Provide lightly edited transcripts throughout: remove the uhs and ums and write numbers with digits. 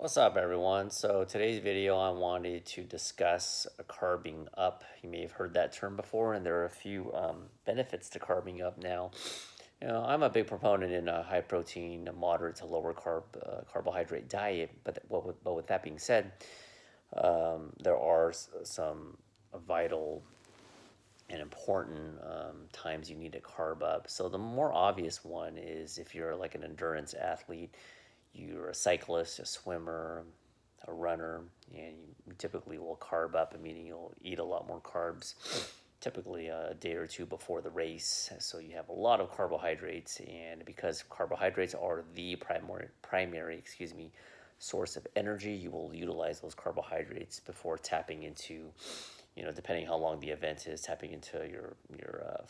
What's up, everyone? So today's video, I wanted to discuss carbing up. You may have heard that term before, and there are a few benefits to carbing up. Now, I'm a big proponent in a high protein, moderate to lower carbohydrate diet. But with that being said, there are some vital and important times you need to carb up. So the more obvious one is if you're like an endurance athlete, you're a cyclist, a swimmer, a runner, and you typically will carb up, meaning you'll eat a lot more carbs, typically a day or two before the race. So you have a lot of carbohydrates, and because carbohydrates are the primary source of energy, you will utilize those carbohydrates before tapping into, depending how long the event is, tapping into your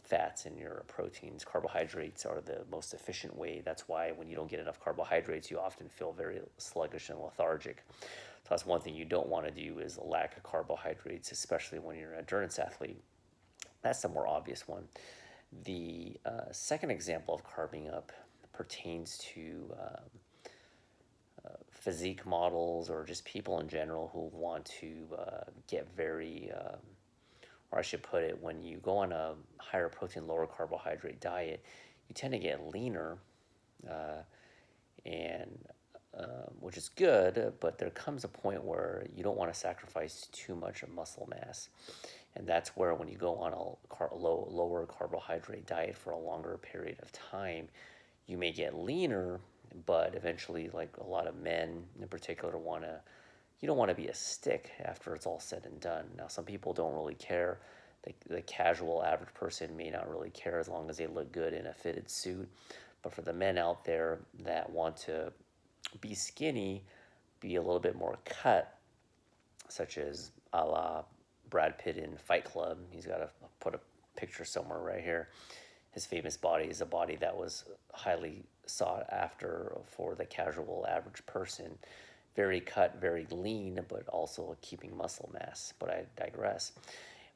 fats and your proteins. Carbohydrates are the most efficient way. That's why when you don't get enough carbohydrates, you often feel very sluggish and lethargic. So that's one thing you don't want to do, is a lack of carbohydrates, especially when you're an endurance athlete. That's the more obvious one. The second example of carbing up pertains to physique models, or just people in general who want to get very, or I should put it, when you go on a higher protein, lower carbohydrate diet, you tend to get leaner, uh, and which is good, but there comes a point where you don't want to sacrifice too much of muscle mass. And that's where, when you go on a lower carbohydrate diet for a longer period of time, you may get leaner, but eventually, like a lot of men in particular, you don't want to be a stick after it's all said and done. Now, some people don't really care. The casual average person may not really care as long as they look good in a fitted suit. But for the men out there that want to be skinny, be a little bit more cut, such as a la Brad Pitt in Fight Club. He's got to put a picture somewhere right here. His famous body is a body that was highly sought after for the casual average person. Very cut, very lean, but also keeping muscle mass. But I digress.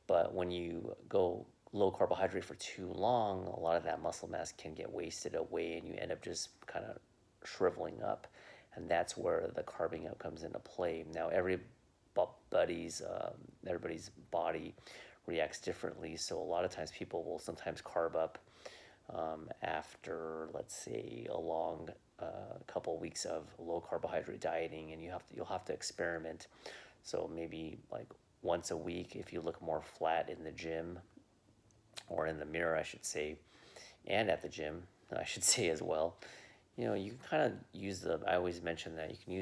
But when you go low carbohydrate for too long, a lot of that muscle mass can get wasted away, and you end up just kind of shriveling up. And that's where the carbing up comes into play. Now, everybody's body reacts differently, so a lot of times people will sometimes carb up after, let's say, a long couple of weeks of low carbohydrate dieting, and you'll have to experiment. So maybe like once a week, if you look more flat in the gym, or in the mirror, I should say, and at the gym, I should say as well. You kind of use I always mention that you can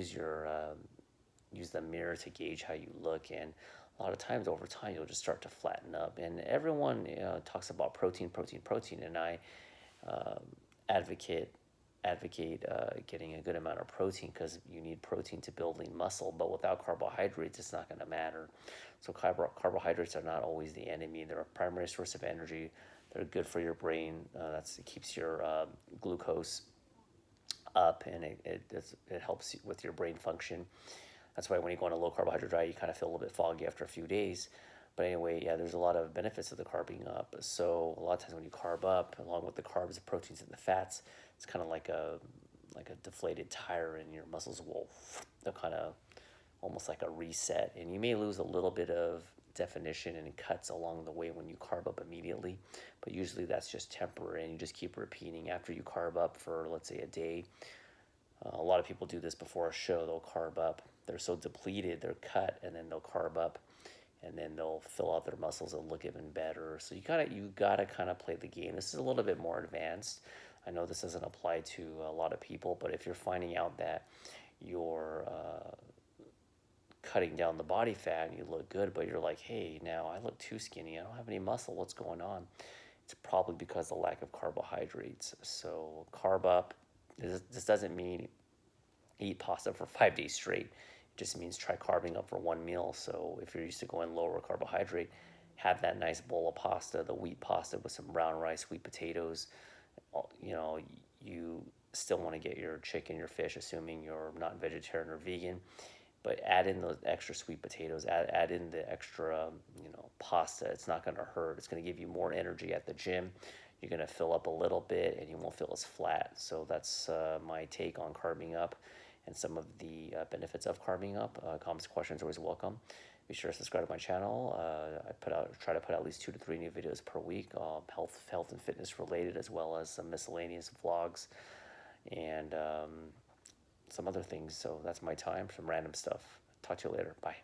use the mirror to gauge how you look, and a lot of times over time you'll just start to flatten up. And everyone talks about protein, protein, protein, and I um, advocate getting a good amount of protein, because you need protein to build lean muscle. But without carbohydrates, it's not going to matter. So carbohydrates are not always the enemy. They're a primary source of energy. They're good for your brain. It keeps your glucose up, and it helps with your brain function. That's why when you go on a low carbohydrate diet, you kind of feel a little bit foggy after a few days. But anyway, yeah, there's a lot of benefits of the carbing up. So a lot of times when you carb up, along with the carbs, the proteins, and the fats, it's kind of like a deflated tire, and your muscles they'll kind of almost like a reset. And you may lose a little bit of definition and cuts along the way when you carb up immediately, but usually that's just temporary, and you just keep repeating after you carb up for, let's say, a day. A lot of people do this before a show. They'll carb up. They're so depleted, they're cut, and then they'll carb up, and then they'll fill out their muscles and look even better. So you gotta kind of play the game. This is a little bit more advanced. I know this doesn't apply to a lot of people, but if you're finding out that you're cutting down the body fat and you look good, but you're like, hey, now I look too skinny, I don't have any muscle, what's going on? It's probably because of the lack of carbohydrates. So carb up. This doesn't mean eat pasta for 5 days straight. It just means try carbing up for one meal. So if you're used to going lower carbohydrate, have that nice bowl of pasta, the wheat pasta with some brown rice, sweet potatoes. You still want to get your chicken, your fish, assuming you're not vegetarian or vegan, but add in those extra sweet potatoes, add in the extra, pasta. It's not going to hurt. It's going to give you more energy at the gym. You're going to fill up a little bit, and you won't feel as flat. So that's my take on carbing up. and some of the benefits of carving up. Comments, questions, always welcome. Be sure to subscribe to my channel. I try to put out at least 2 to 3 new videos per week, health and fitness related, as well as some miscellaneous vlogs and some other things. So that's my time, some random stuff. Talk to you later. Bye.